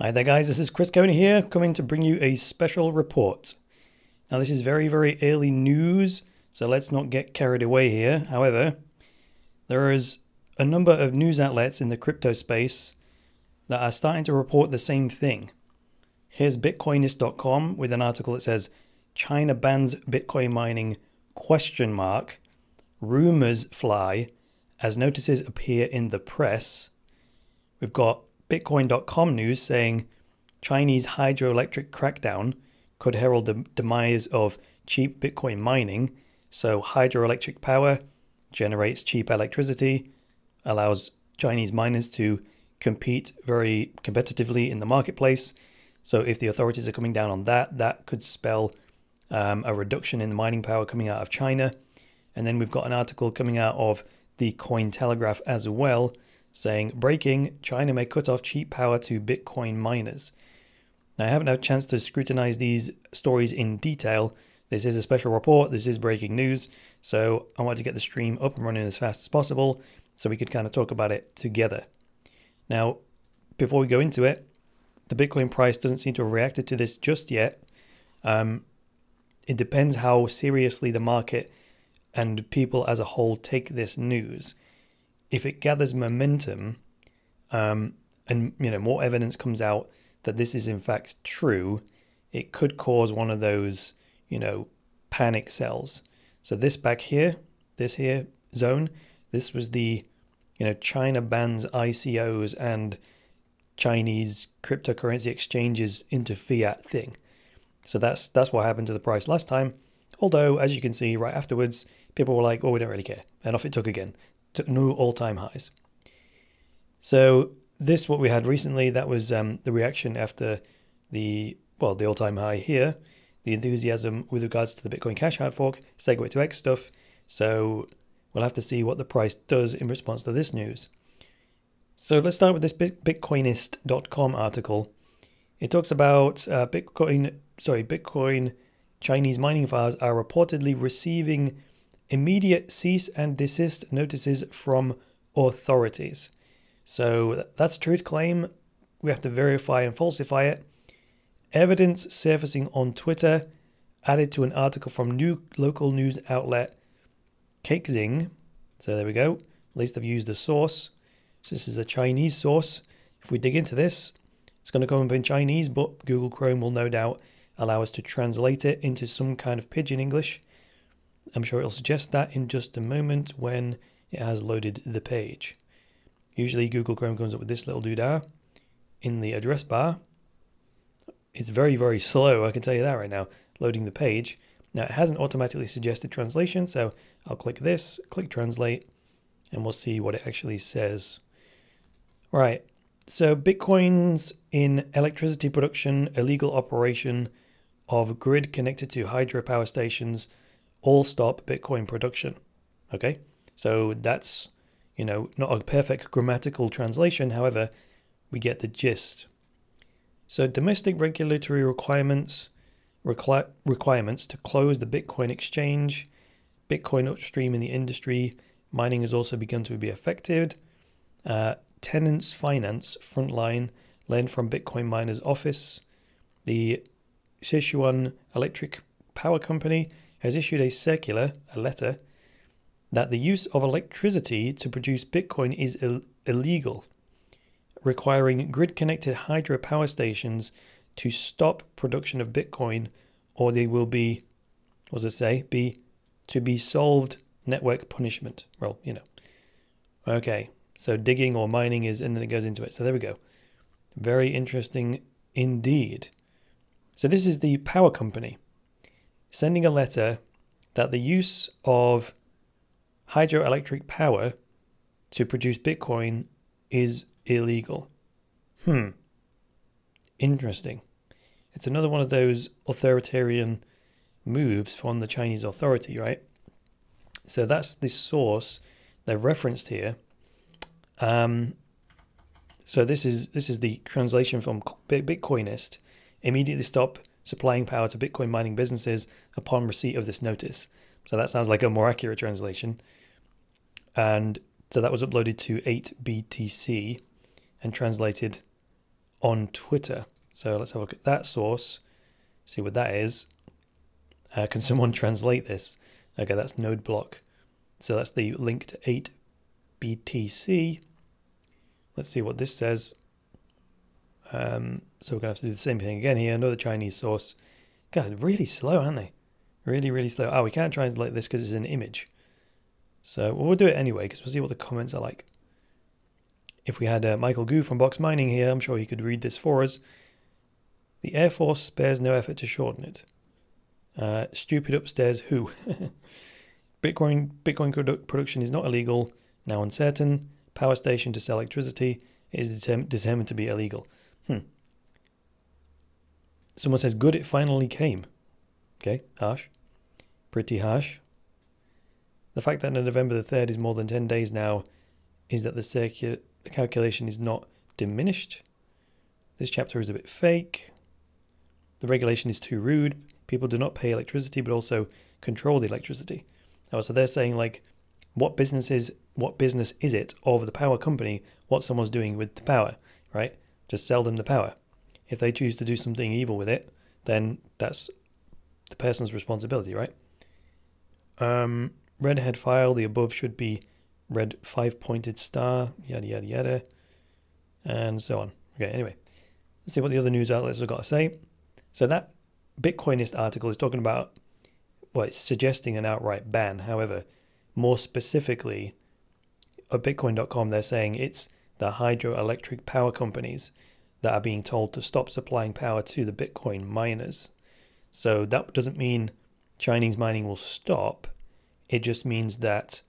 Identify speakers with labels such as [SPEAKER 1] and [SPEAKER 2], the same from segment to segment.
[SPEAKER 1] Hi there guys, this is Chris Coney here, coming to bring you a special report. Now this is very early news, so let's not get carried away here. However, there is a number of news outlets in the crypto space that are starting to report the same thing. Here's Bitcoinist.com with an article that says, China bans Bitcoin mining ? Rumors fly as notices appear in the press. We've got Bitcoin.com news saying Chinese hydroelectric crackdown could herald the demise of cheap Bitcoin mining. So hydroelectric power generates cheap electricity, allows Chinese miners to compete very competitively in the marketplace. So if the authorities are coming down on that, that could spell a reduction in the mining power coming out of China. And then we've got an article coming out of the Cointelegraph as well, saying, breaking, China may cut off cheap power to Bitcoin miners. Now, I haven't had a chance to scrutinize these stories in detail. This is a special report. This is breaking news. So I wanted to get the stream up and running as fast as possible so we could kind of talk about it together. Now, before we go into it, the Bitcoin price doesn't seem to have reacted to this just yet. It depends how seriously the market and people as a whole take this news. If it gathers momentum and more evidence comes out that this is in fact true, it could cause one of those panic sells. So this back here, this here zone, this was the China bans ICOs and Chinese cryptocurrency exchanges into fiat thing. So that's what happened to the price last time. Although, as you can see right afterwards, people were like, well, we don't really care. And off it took again to new all-time highs. So this, what we had recently, that was the reaction after the all-time high here, the enthusiasm with regards to the Bitcoin Cash hard fork, segue to X stuff. So we'll have to see what the price does in response to this news. So let's start with this Bitcoinist.com article. It talks about Bitcoin Chinese mining farms are reportedly receiving immediate cease and desist notices from authorities. So that's a truth claim. We have to verify and falsify it. Evidence surfacing on Twitter, added to an article from new local news outlet Cakexing. So there we go. At least I've used a source. So this is a Chinese source. If we dig into this, it's going to come up in Chinese, but Google Chrome will no doubt allow us to translate it into some kind of pidgin English. I'm sure it'll suggest that in just a moment when it has loaded the page. Usually Google Chrome comes up with this little doodah in the address bar. It's very slow, I can tell you that right now, loading the page. Now it hasn't automatically suggested translation, so I'll click this, click translate, and we'll see what it actually says. Right, so Bitcoins in electricity production, illegal operation of grid connected to hydropower stations, all stop Bitcoin production. Okay, so that's, not a perfect grammatical translation. However, we get the gist. So domestic regulatory requirements to close the Bitcoin exchange, Bitcoin upstream in the industry, mining has also begun to be affected. Tenants Finance Frontline lend from Bitcoin miners office. The Sichuan Electric Power Company has issued a letter, that the use of electricity to produce Bitcoin is illegal, requiring grid-connected hydropower stations to stop production of Bitcoin, or they will be, what does it say? To be solved network punishment. Well, Okay, so digging or mining is, and then it goes into it. So there we go. Very interesting indeed. So this is the power company sending a letter that the use of hydroelectric power to produce Bitcoin is illegal. Interesting. It's another one of those authoritarian moves from the Chinese authority, right? So that's the source they've referenced here. So this is the translation from Bitcoinist. Immediately stop supplying power to Bitcoin mining businesses upon receipt of this notice. So that sounds like a more accurate translation. And so that was uploaded to 8BTC and translated on Twitter. So let's have a look at that source, see what that is. Can someone translate this? Okay, that's node block. So that's the link to 8BTC. Let's see what this says. So we're going to have to do the same thing again here. Another Chinese source. God, really slow, aren't they? Really, really slow. Oh, we can't translate this because it's an image. So we'll do it anyway because we'll see what the comments are like. If we had Michael Gu from Box Mining here, I'm sure he could read this for us. The Air Force spares no effort to shorten it. Stupid upstairs who? Bitcoin production is not illegal, now uncertain. Power station to sell electricity is determined to be illegal. Someone says, good, it finally came. Okay, harsh. Pretty harsh. The fact that November the 3rd is more than 10 days now is that the calculation is not diminished. This chapter is a bit fake. The regulation is too rude. People do not pay electricity, but also control the electricity. Oh, so they're saying, like, what business is it of the power company, what someone's doing with the power, right? Just sell them the power. If they choose to do something evil with it, then that's the person's responsibility, right? Redhead file, the above should be red 5-pointed star, yada, yada, yada, and so on. Okay, anyway, let's see what the other news outlets have got to say. So that Bitcoinist article is talking about, well, it's suggesting an outright ban. However, more specifically, at Bitcoin.com, they're saying it's the hydroelectric power companies that are being told to stop supplying power to the Bitcoin miners. So that doesn't mean Chinese mining will stop. It just means that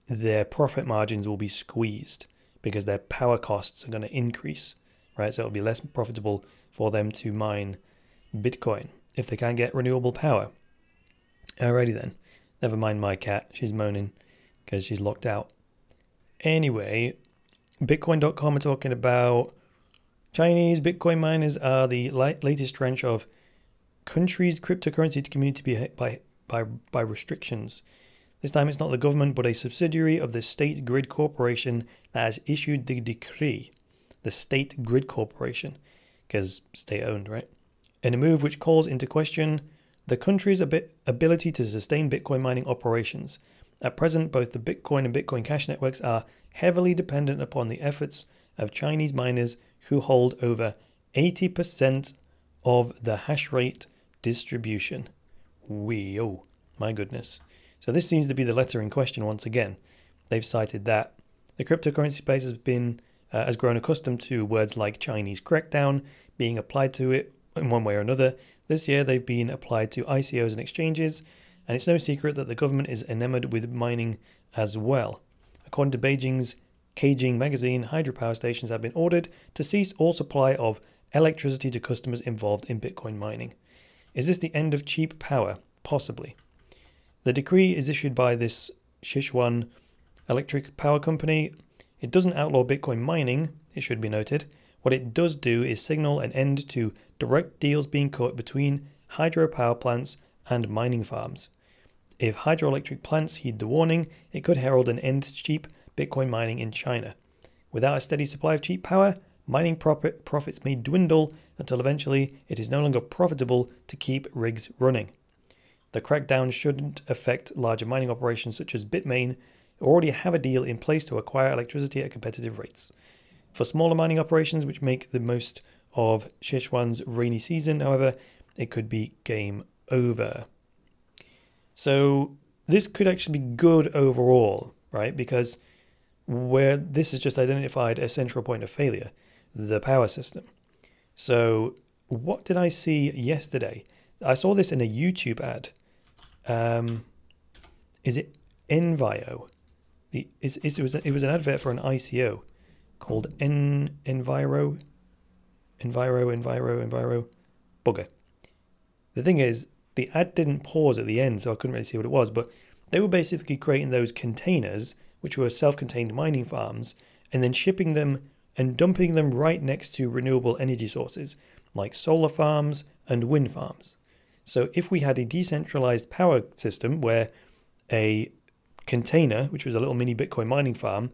[SPEAKER 1] their profit margins will be squeezed because their power costs are going to increase, right? So it'll be less profitable for them to mine Bitcoin if they can't get renewable power. Alrighty then. Never mind my cat. She's moaning because she's locked out. Anyway, Bitcoin.com are talking about Chinese Bitcoin miners are the latest tranche of countries' cryptocurrency community by restrictions. This time it's not the government but a subsidiary of the State Grid Corporation that has issued the decree. The State Grid Corporation, because state-owned, right? In a move which calls into question the country's ability to sustain Bitcoin mining operations. At present, both the Bitcoin and Bitcoin Cash networks are heavily dependent upon the efforts of Chinese miners who hold over 80% of the hash rate distribution. Oh, my goodness. So this seems to be the letter in question once again. They've cited that. The cryptocurrency space has grown accustomed to words like Chinese crackdown being applied to it in one way or another. This year they've been applied to ICOs and exchanges, and it's no secret that the government is enamored with mining as well. According to Beijing's Caijing magazine, hydropower stations have been ordered to cease all supply of electricity to customers involved in Bitcoin mining. Is this the end of cheap power? Possibly. The decree is issued by this Sichuan electric power company. It doesn't outlaw Bitcoin mining, it should be noted. What it does do is signal an end to direct deals being cut between hydropower plants and mining farms. If hydroelectric plants heed the warning, it could herald an end to cheap Bitcoin mining in China. Without a steady supply of cheap power, mining profits may dwindle until eventually it is no longer profitable to keep rigs running. The crackdown shouldn't affect larger mining operations such as Bitmain, who already have a deal in place to acquire electricity at competitive rates. For smaller mining operations which make the most of Sichuan's rainy season, however, it could be game over. So this could actually be good overall, right? Because where this has just identified a central point of failure, the power system. So what did I see yesterday? I saw this in a YouTube ad. Is it Envio? It was an advert for an ICO called Enviro. Bugger. The thing is, the ad didn't pause at the end, so I couldn't really see what it was, but they were basically creating those containers, which were self-contained mining farms, and then shipping them and dumping them right next to renewable energy sources, like solar farms and wind farms. So if we had a decentralized power system where a container, which was a little mini Bitcoin mining farm,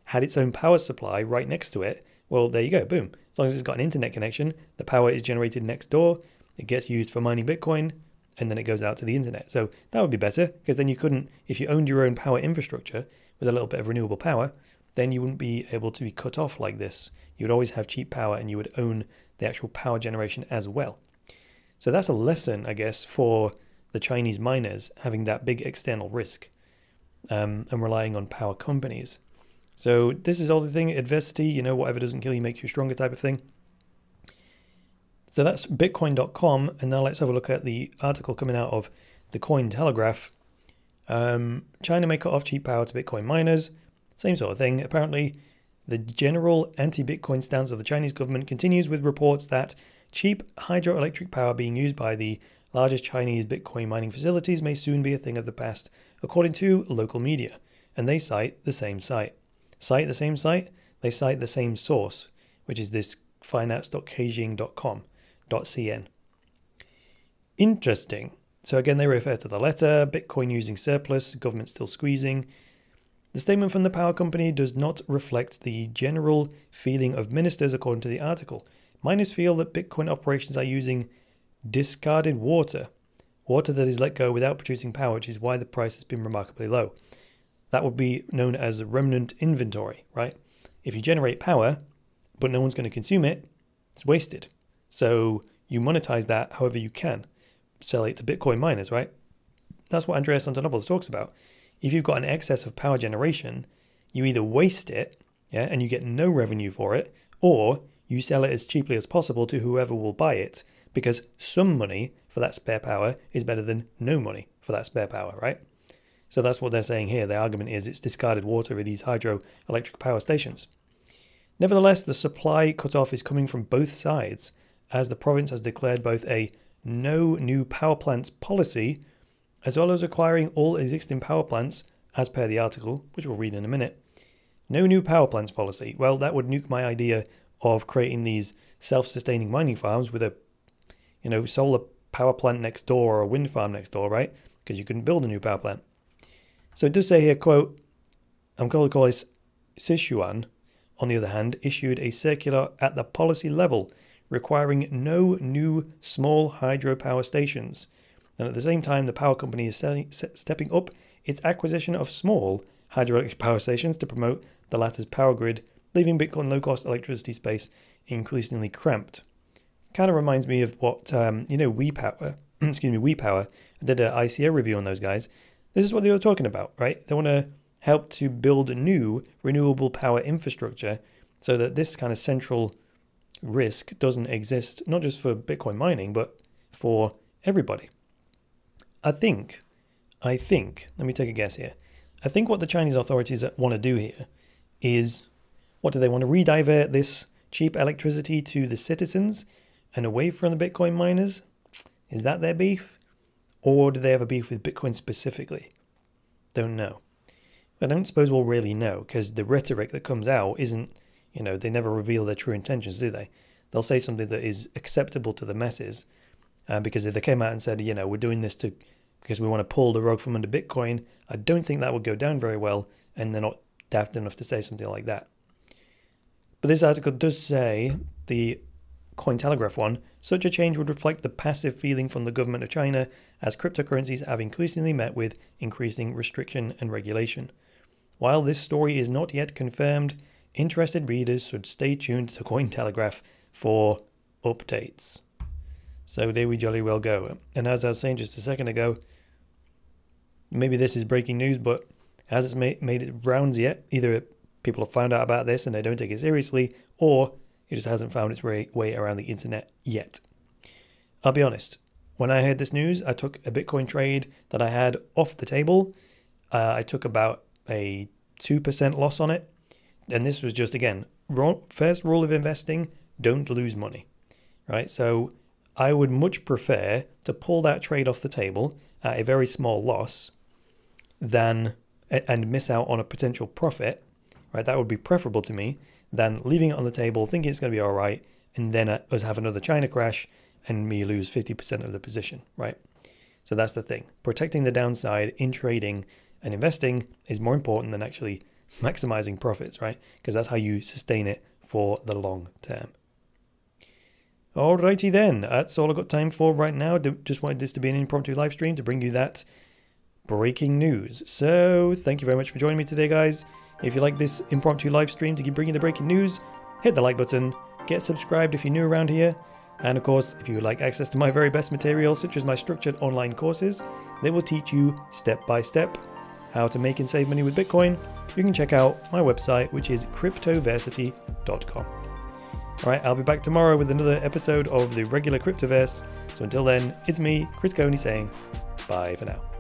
[SPEAKER 1] had its own power supply right next to it, Well, there you go, boom. As long as it's got an internet connection, the power is generated next door, it gets used for mining Bitcoin, and then it goes out to the internet. So that would be better, because then you couldn't, if you owned your own power infrastructure with a little bit of renewable power, then you wouldn't be able to be cut off like this. You would always have cheap power and you would own the actual power generation as well. So that's a lesson, I guess, for the Chinese miners having that big external risk and relying on power companies. So this is all the thing, adversity, you know, whatever doesn't kill you makes you stronger type of thing. So that's Bitcoin.com. And now let's have a look at the article coming out of the Cointelegraph. China may cut off cheap power to Bitcoin miners. Same sort of thing. Apparently, the general anti-Bitcoin stance of the Chinese government continues with reports that cheap hydroelectric power being used by the largest Chinese Bitcoin mining facilities may soon be a thing of the past, according to local media. And they cite the same site. Cite the same site? They cite the same source, which is this finance.beijing.com.cn. Interesting. So again, they refer to the letter, Bitcoin using surplus, government still squeezing. The statement from the power company does not reflect the general feeling of ministers, according to the article. Miners feel that Bitcoin operations are using discarded water that is let go without producing power, which is why the price has been remarkably low. That would be known as remnant inventory, right? If you generate power, but no one's going to consume it, it's wasted. So you monetize that however you can. Sell it to Bitcoin miners, right? That's what Andreas Antonopoulos talks about. If you've got an excess of power generation, you either waste it, yeah, and you get no revenue for it, or you sell it as cheaply as possible to whoever will buy it, because some money for that spare power is better than no money for that spare power, right? So that's what they're saying here. The argument is it's discarded water with these hydroelectric power stations. Nevertheless, the supply cutoff is coming from both sides, as the province has declared both a no new power plants policy, as well as requiring all existing power plants, as per the article, which we'll read in a minute. No new power plants policy. Well, that would nuke my idea of creating these self-sustaining mining farms with a, you know, solar power plant next door or a wind farm next door, right? Because you couldn't build a new power plant. So it does say here, quote, I'm going to call this Sichuan, on the other hand, issued a circular at the policy level requiring no new small hydropower stations. And at the same time, the power company is stepping up its acquisition of small hydroelectric power stations to promote the latter's power grid, leaving Bitcoin low-cost electricity space increasingly cramped. Kind of reminds me of what, you know, WePower, WePower, I did an ICO review on those guys. This is what they were talking about, right? They want to help to build a new renewable power infrastructure so that this kind of central risk doesn't exist, not just for Bitcoin mining, but for everybody. I think, let me take a guess here. I think what the Chinese authorities want to do here is, what do they want to redivert this cheap electricity to the citizens and away from the Bitcoin miners? Is that their beef? Or do they have a beef with Bitcoin specifically? Don't know. I don't suppose we'll really know, because the rhetoric that comes out isn't, you know, they never reveal their true intentions, do they? They'll say something that is acceptable to the masses, because if they came out and said, you know, we're doing this because we want to pull the rug from under Bitcoin, I don't think that would go down very well, and they're not daft enough to say something like that. But this article does say, the Cointelegraph one, such a change would reflect the passive feeling from the government of China as cryptocurrencies have increasingly met with increasing restriction and regulation. While this story is not yet confirmed, interested readers should stay tuned to Cointelegraph for updates. So there we jolly well go. And as I was saying just a second ago, maybe this is breaking news, but as it's made it rounds yet, either people have found out about this and they don't take it seriously, or it just hasn't found its way around the internet yet. I'll be honest, when I heard this news, I took a Bitcoin trade that I had off the table. I took about a 2% loss on it. And this was just, again, first rule of investing, don't lose money, right? So I would much prefer to pull that trade off the table at a very small loss and miss out on a potential profit, right? That would be preferable to me than leaving it on the table, thinking it's going to be all right, and then us have another China crash and me lose 50% of the position, right? So that's the thing. Protecting the downside in trading and investing is more important than actually maximizing profits, right? Because that's how you sustain it for the long term. Alrighty then, that's all I've got time for right now. Just wanted this to be an impromptu live stream to bring you that breaking news. So thank you very much for joining me today, guys. If you like this impromptu live stream to bring you the breaking news, hit the like button, get subscribed if you're new around here, and of course, if you would like access to my very best material, such as my structured online courses, they will teach you step by step how to make and save money with Bitcoin. You can check out my website, which is cryptoversity.com. Alright, I'll be back tomorrow with another episode of the regular Cryptoverse. So until then, it's me, Chris Coney, saying bye for now.